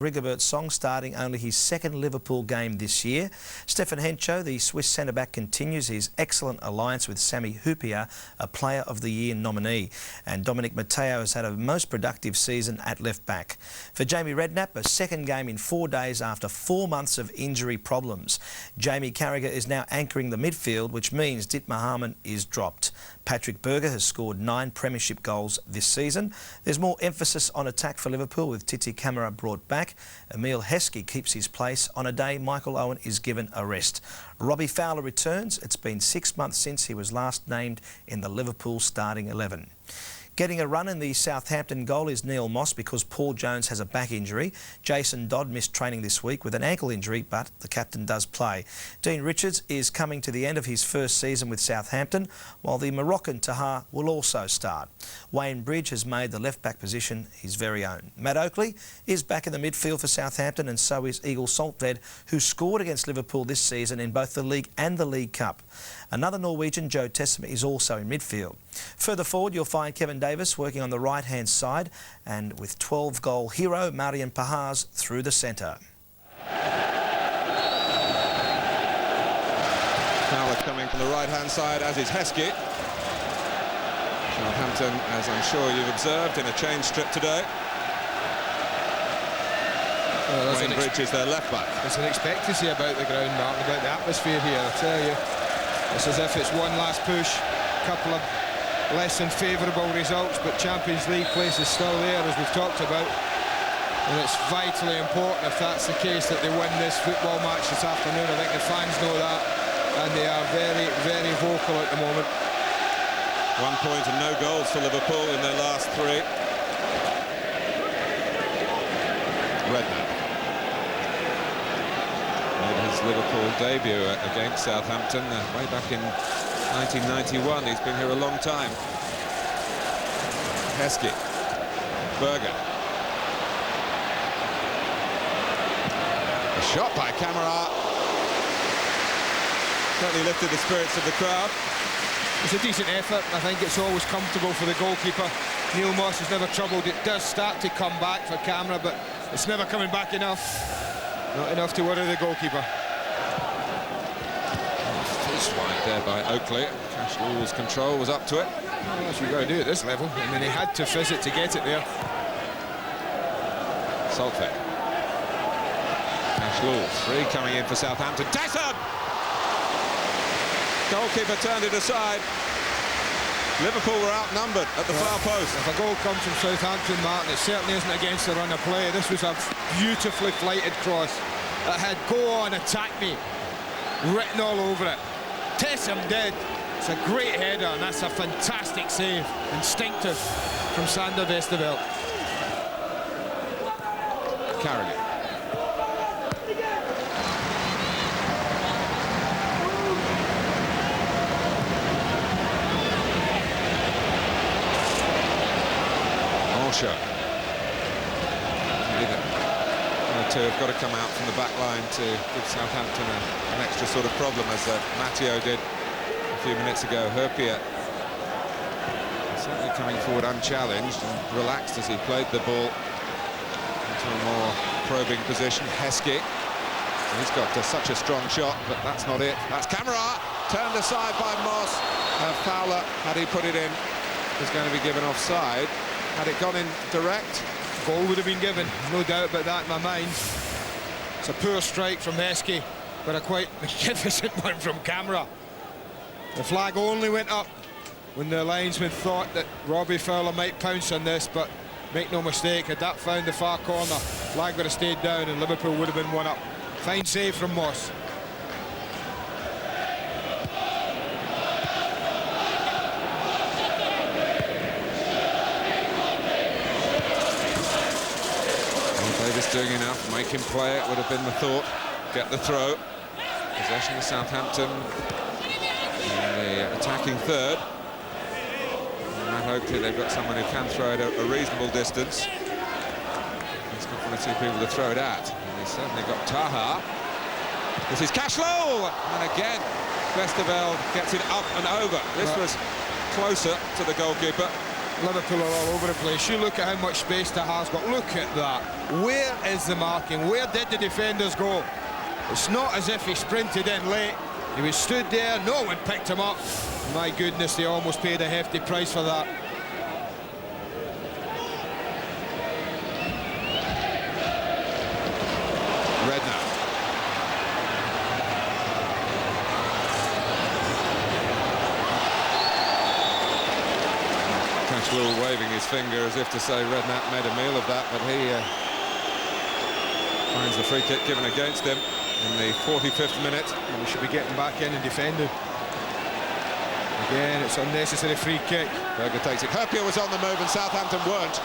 Rigobert Song starting only his second Liverpool game this year. Stefan Hencho, the Swiss centre-back, continues his excellent alliance with Sami Hyypiä, a Player of the Year nominee. And Dominic Matteo has had a most productive season at left-back. For Jamie Redknapp, a second game in 4 days after 4 months of injury problems. Jamie Carragher is now anchoring the midfield, which means Dietmar Hamann is dropped. Patrick Berger has scored 9 premiership goals this season. There's more emphasis on attack for Liverpool with Titi Camara brought back. Emile Heskey keeps his place on a day Michael Owen is given a rest. Robbie Fowler returns. It's been 6 months since he was last named in the Liverpool starting 11. Getting a run in the Southampton goal is Neil Moss because Paul Jones has a back injury. Jason Dodd missed training this week with an ankle injury, but the captain does play. Dean Richards is coming to the end of his first season with Southampton, while the Moroccan Taha will also start. Wayne Bridge has made the left-back position his very own. Matt Oakley is back in the midfield for Southampton, and so is Eagle Saltved, who scored against Liverpool this season in both the League and the League Cup. Another Norwegian, Joe Tessema, is also in midfield. Further forward, you'll find Kevin Davis working on the right-hand side, and with 12-goal hero Marian Pahars through the centre. Fowler coming from the right-hand side, as is Heskey. Southampton, as I'm sure you've observed, in a change strip today. Well, Wayne Bridge is their left-back. There's an expectancy about the ground, Martin, about the atmosphere here, I tell you. It's as if it's one last push, a couple of less than favourable results, but Champions League place is still there, as we've talked about. And it's vitally important, if that's the case, that they win this football match this afternoon. I think the fans know that, and they are very, very vocal at the moment. 1 point and no goals for Liverpool in their last 3. Redknapp made his Liverpool debut against Southampton way back in 1991. He's been here a long time. Heskey. Berger. A shot by Camara. Certainly lifted the spirits of the crowd. It's a decent effort. I think it's always comfortable for the goalkeeper. Neil Moss has never troubled. It does start to come back for Camara, but it's never coming back enough. Not enough to worry the goalkeeper. It's wide there by Oakley. Cash Law's control was up to it. Well, that's what you've got to do at this level. I mean, he had to fizz it to get it there. Saltved. Cash Law, 3 coming in for Southampton. Tyson! Goalkeeper turned it aside. Liverpool were outnumbered at the far post. If a goal comes from Southampton, Martin, it certainly isn't against the run of play. This was a beautifully flighted cross that had "go on, attack me" written all over it. Tessem did. It's a great header, and that's a fantastic save. Instinctive from Sander Westerveld. Carragher. Show. The two have got to come out from the back line to give Southampton an extra sort of problem, as Matteo did a few minutes ago. Hyypiä certainly coming forward unchallenged and relaxed as he played the ball into a more probing position. Heskey, he's got such a strong shot, but that's not it. That's Camara, turned aside by Moss. Fowler, had he put it in, was going to be given offside. Had it gone in direct, goal would have been given, no doubt about that in my mind. It's a poor strike from Heskey, but a quite magnificent one from Camara. The flag only went up when the linesman thought that Robbie Fowler might pounce on this, but make no mistake, had that found the far corner, flag would have stayed down and Liverpool would have been 1 up. Fine save from Moss. Davis doing enough, make him play it, would have been the thought. Get the throw. Possession of Southampton in the attacking third. And Matt Oakley, they've got someone who can throw it a reasonable distance. He's got 1 or 2 people to throw it at. And he's certainly got Taha. This is Cashlow! And again, Westerveld gets it up and over. This was closer to the goalkeeper. Liverpool are all over the place. You look at how much space the has got. Look at that. Where is the marking? Where did the defenders go? It's not as if he sprinted in late. He was stood there, no one picked him up. My goodness, they almost paid a hefty price for that. Redknapp. Cashwell waving his finger as if to say Redknapp made a meal of that, but he finds the free kick given against him in the 45th minute. And we should be getting back in and defending. Again, it's unnecessary free kick. Berger takes it. Hurpier was on the move and Southampton weren't.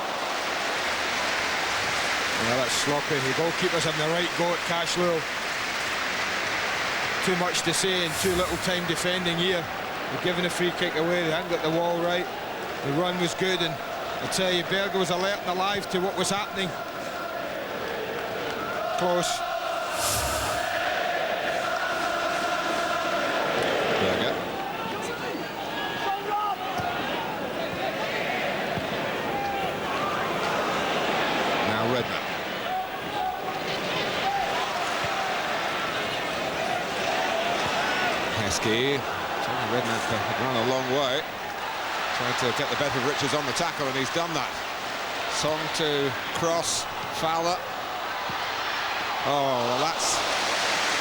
Yeah, that's sloppy. The goalkeeper's having the right go at Cashwell. Too much to say and too little time defending here. They're giving the free kick away. They hadn't got the wall right. The run was good, and I tell you, Berger was alert and alive to what was happening. Close. Berger. Now Redknapp. Heskey. Redknapp had run a long way. Tried to get the better of Richards on the tackle, and he's done that. Song to cross, Fowler. Oh, well, that's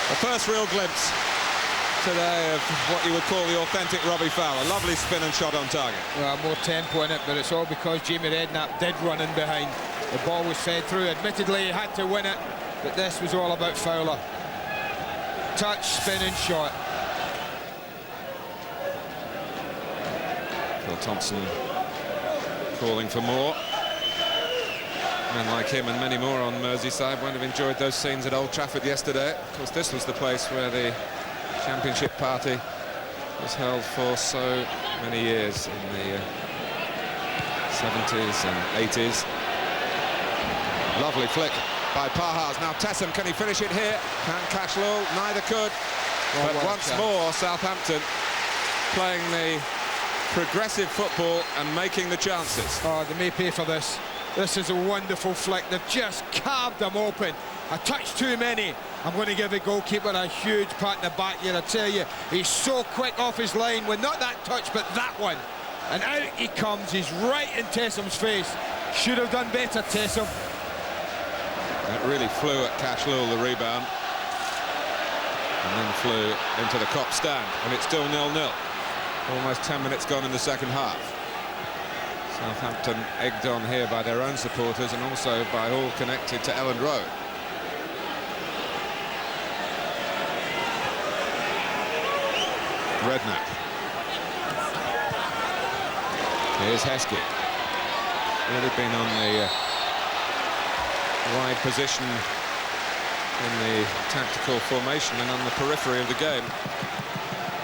the first real glimpse today of what you would call the authentic Robbie Fowler. Lovely spin and shot on target. Well, more tempo in it, but it's all because Jamie Redknapp did run in behind. The ball was fed through. Admittedly, he had to win it, but this was all about Fowler. Touch, spin and shot. Phil Thompson calling for more. Men like him and many more on Merseyside won't have enjoyed those scenes at Old Trafford yesterday. Of course, this was the place where the championship party was held for so many years in the 70s and 80s. Lovely flick by Pahars. Now Tessem, can he finish it here? Can Cashwell? Neither could. But once more, Southampton playing the progressive football and making the chances. Oh, they may pay for this. This is a wonderful flick. They've just carved them open. A touch too many. I'm going to give the goalkeeper a huge pat in the back here. I tell you, he's so quick off his line. Well, not that touch, but that one. And out he comes. He's right in Tessem's face. Should have done better, Tessem. That really flew at Cashwell, the rebound. And then flew into the Kop stand. And it's still 0-0. Almost 10 minutes gone in the second half. Southampton egged on here by their own supporters and also by all connected to Elland Road. Redknapp. Here's Heskey. Really been on the wide position in the tactical formation and on the periphery of the game.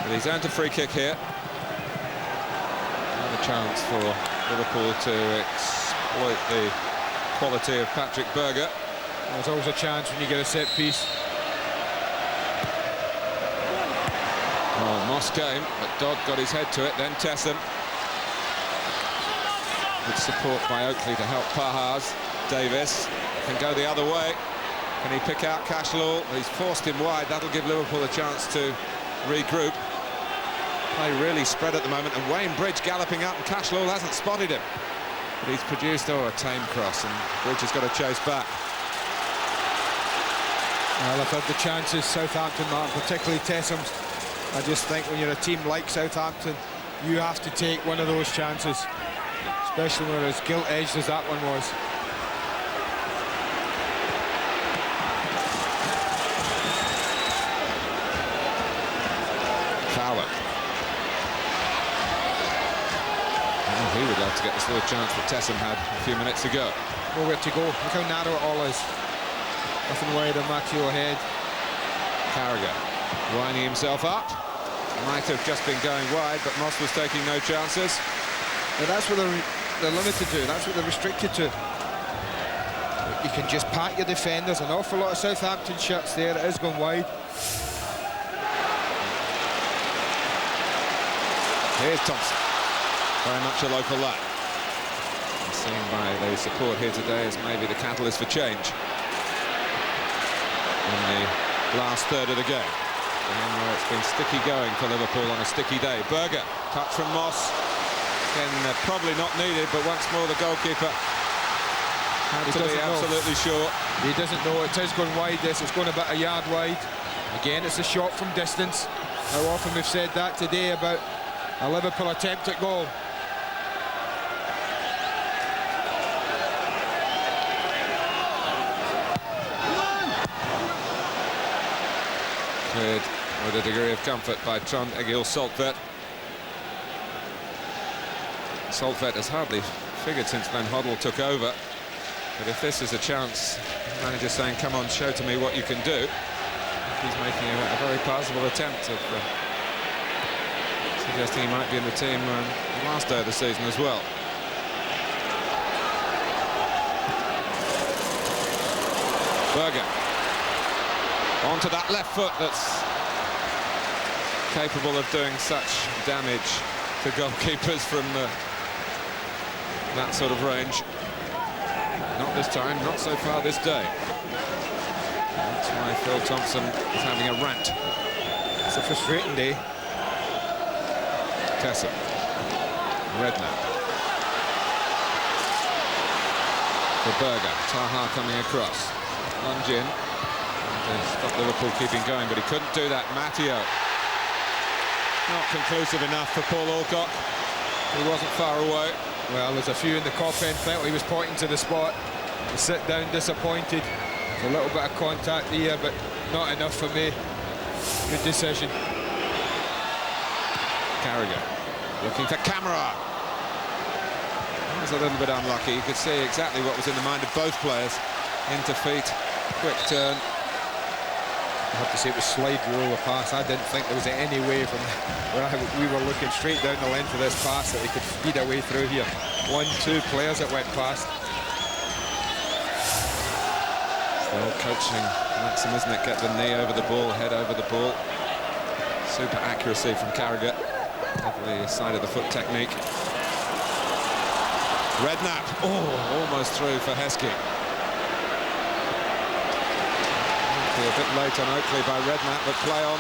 But he's earned a free kick here. Another chance for Liverpool to exploit the quality of Patrick Berger. There's always a chance when you get a set piece. Oh, Moss came, but Dodd got his head to it, then Tessem. Good support by Oakley to help Pahars. Davis can go the other way. Can he pick out Cashwell? He's forced him wide. That'll give Liverpool a chance to regroup. Play really spread at the moment, and Wayne Bridge galloping up, and Cashwell hasn't spotted him. But he's produced, a tame cross, and Bridge has got to chase back. Well, they've had the chances, Southampton, Martin, particularly Tessem's. I just think when you're a team like Southampton, you have to take one of those chances, especially when they're as gilt-edged as that one was. Fowler. Oh, he would love to get this little chance that Tessem had a few minutes ago. Nowhere to go. Look how narrow it all is. Nothing wider than Matteo ahead. Carragher winding himself up. Might have just been going wide, but Moss was taking no chances. But that's what they're limited to. That's what they're restricted to. You can just pat your defenders. An awful lot of Southampton shots there. It is going wide. Here's Thompson. Very much a local lad. seen by the support here today as maybe the catalyst for change in the last third of the game. And it's been sticky going for Liverpool on a sticky day. Berger, touch from Moss. Again, probably not needed, but once more the goalkeeper had to be absolutely sure. He doesn't know it is going wide. This is going about a yard wide. Again, it's a shot from distance. How often we've said that today about a Liverpool attempt at goal. Cleared with a degree of comfort by Trond Egil Saltvedt. Saltvedt has hardly figured since Glenn Hoddle took over. But if this is a chance, the manager's saying, come on, show to me what you can do. He's making a very passable attempt of suggesting he might be in the team the last day of the season as well. Berger. Onto that left foot that's capable of doing such damage to goalkeepers from that sort of range. Not this time, not so far this day. That's why Phil Thompson is having a rant. It's a frustrating day. Kessel. Redknapp. For Berger. Taha coming across. Lunge in. And stop Liverpool keeping going, but he couldn't do that. Matteo. Not conclusive enough for Paul Alcock. He wasn't far away. Well, there's a few in the cop end. Felt he was pointing to the spot. To sit down disappointed. A little bit of contact here, but not enough for me. Good decision. Carragher looking for Camara. That was a little bit unlucky. You could see exactly what was in the mind of both players. Into feet, quick turn. I have to say it was slide rule the pass. I didn't think there was any way from where we were looking straight down the length of this pass that he could feed a way through here. 1-2 players that went past. Still coaching Maxim, isn't it? Get the knee over the ball, head over the ball. Super accuracy from Carragher. Lovely side of the foot technique. Redknapp. Oh, almost through for Heskey. A bit late on Oakley by Redknapp, but play on,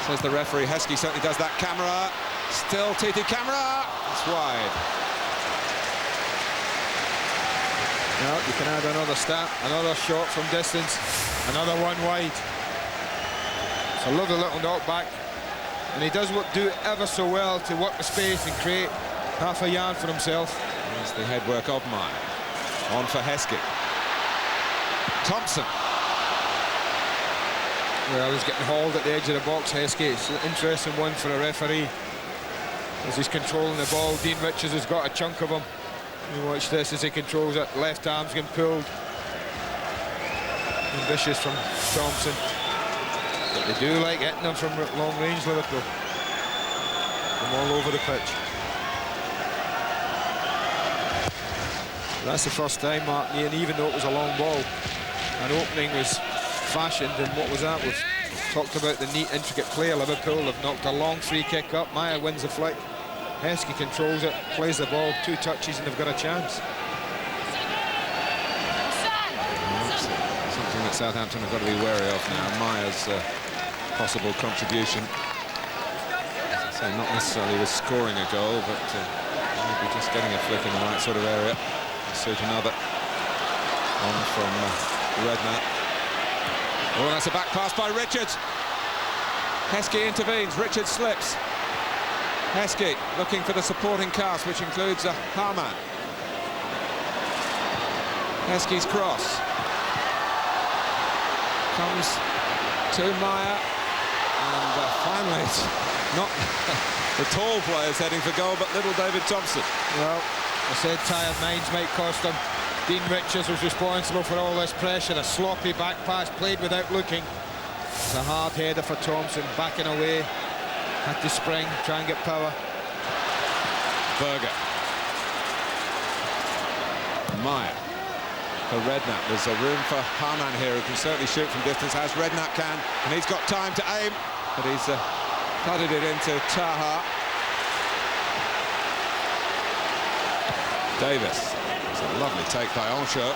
says the referee. Heskey certainly does that. Camera, still TT Camera. It's wide. Now you can add another stat, another shot from distance, another one wide. It's a lovely little knockback, and he does do ever so well to work the space and create half a yard for himself. There's the headwork of Meyer. On for Heskey. Thompson. Well, he's getting hauled at the edge of the box, Heskey. It's an interesting one for a referee. As he's controlling the ball, Dean Richards has got a chunk of him. You watch this as he controls it. Left arm's getting pulled. Ambitious from Thompson. But they do like hitting them from long range, Liverpool. From all over the pitch. That's the first time, Mark, and even though it was a long ball, an opening was fashioned, and what was that? We've talked about the neat, intricate play of Liverpool. They've knocked a long free kick up. Meyer wins the flick. Heskey controls it, plays the ball, 2 touches, and they've got a chance. Something that Southampton have got to be wary of now. Meyer's possible contribution. As I say, not necessarily with scoring a goal, but maybe just getting a flick in the right sort of area. Suit another. On from Redknapp. Oh, that's a back pass by Richards. Heskey intervenes. Richards slips. Heskey looking for the supporting cast, which includes Harman. Heskey's cross. Comes to Meyer. And finally, it's not the tall players heading for goal, but little David Thompson. Well, I said tired minds might cost him. Dean Richards was responsible for all this pressure. A sloppy back pass played without looking. It's a hard header for Thompson, backing away. Had to spring, try and get power. Berger. Meyer for Redknapp. There's a room for Harman here, who can certainly shoot from distance, as Redknapp can, and he's got time to aim, but he's putted it into Taha. Davis. It's a lovely take by Ancho.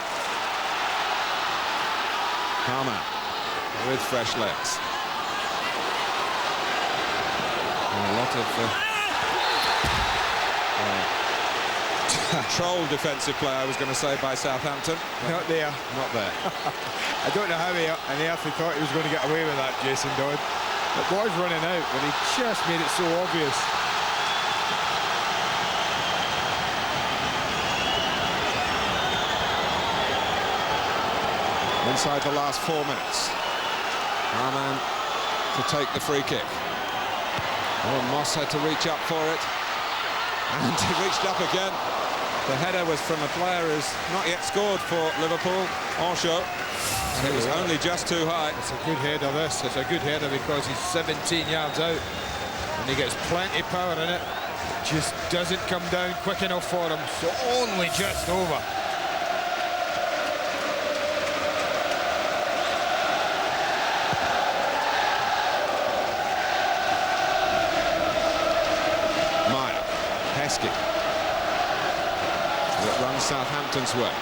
Palmer with fresh legs. And a lot of controlled defensive play, I was going to say, by Southampton. Not there. Not there. I don't know how he on earth he thought he was going to get away with that, Jason Dodd. The boy's running out, but he just made it so obvious. Inside the last 4 minutes. Rahman to take the free kick. Oh, Moss had to reach up for it. And he reached up again. The header was from a player who's not yet scored for Liverpool, Ancho. And it was only just too high. It's a good header, this. It's a good header because he's 17 yards out. And he gets plenty of power in it. Just doesn't come down quick enough for him. So only just over. Heskey. That runs Southampton's way.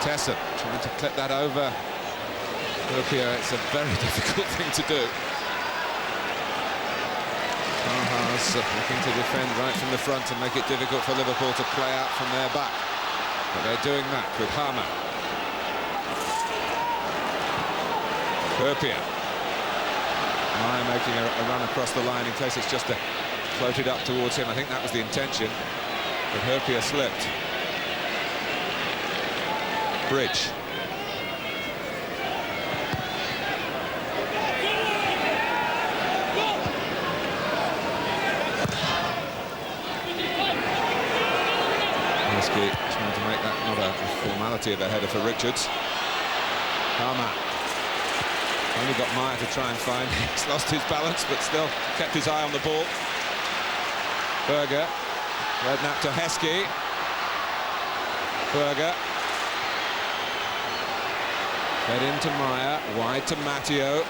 Tesson trying to clip that over. It's a very difficult thing to do. Looking to defend right from the front and make it difficult for Liverpool to play out from their back. But they're doing that with Harmer. Hurpia. Meyer making a run across the line in case it's just floated up towards him. I think that was the intention. But Hurpia slipped. Bridge. Heskey trying to make that not a formality of a header for Richards. Palmer. Only got Meyer to try and find. He's lost his balance, but still kept his eye on the ball. Berger. Redknapp to Heskey. Berger. Fed into Meyer. Wide to Matteo.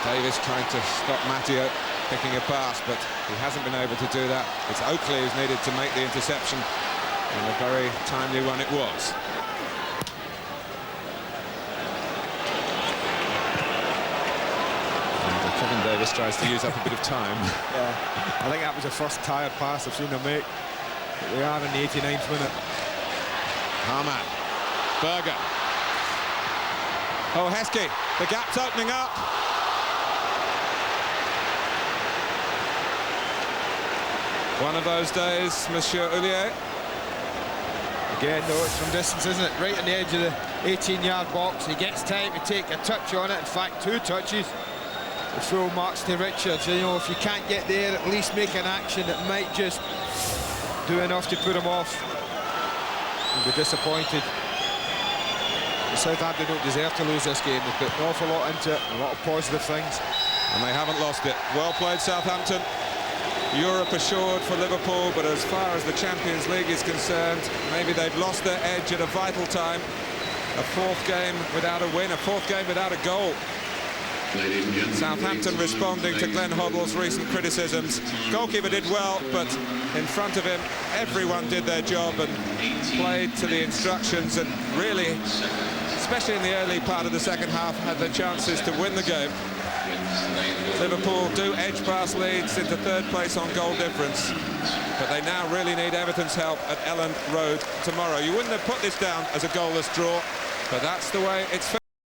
Davis trying to stop Matteo picking a pass, but he hasn't been able to do that. It's Oakley who's needed to make the interception, and a very timely one it was. Kevin Davis tries to use up a bit of time. Yeah, I think that was the first tired pass I've seen them make. But we are in the 89th minute. Harman. Berger. Oh, Heskey. The gap's opening up. One of those days, Monsieur Houllier. Again, though, it's from distance, isn't it? Right on the edge of the 18-yard box. He gets time to take a touch on it. In fact, 2 touches. The full marks to Richards. You know, if you can't get there, at least make an action that might just do enough to put him off. He'll be disappointed. Southampton don't deserve to lose this game. They put an awful lot into it, a lot of positive things. And they haven't lost it. Well played, Southampton. Europe assured for Liverpool, but as far as the Champions League is concerned, maybe they've lost their edge at a vital time. A 4th game without a win, a 4th game without a goal. Southampton responding to Glenn Hoddle's recent criticisms. Goalkeeper did well, but in front of him, everyone did their job and played to the instructions, and really, especially in the early part of the second half, had the chances to win the game. Liverpool do edge past Leeds into 3rd place on goal difference, but they now really need Everton's help at Elland Road tomorrow. You wouldn't have put this down as a goalless draw, but that's the way it's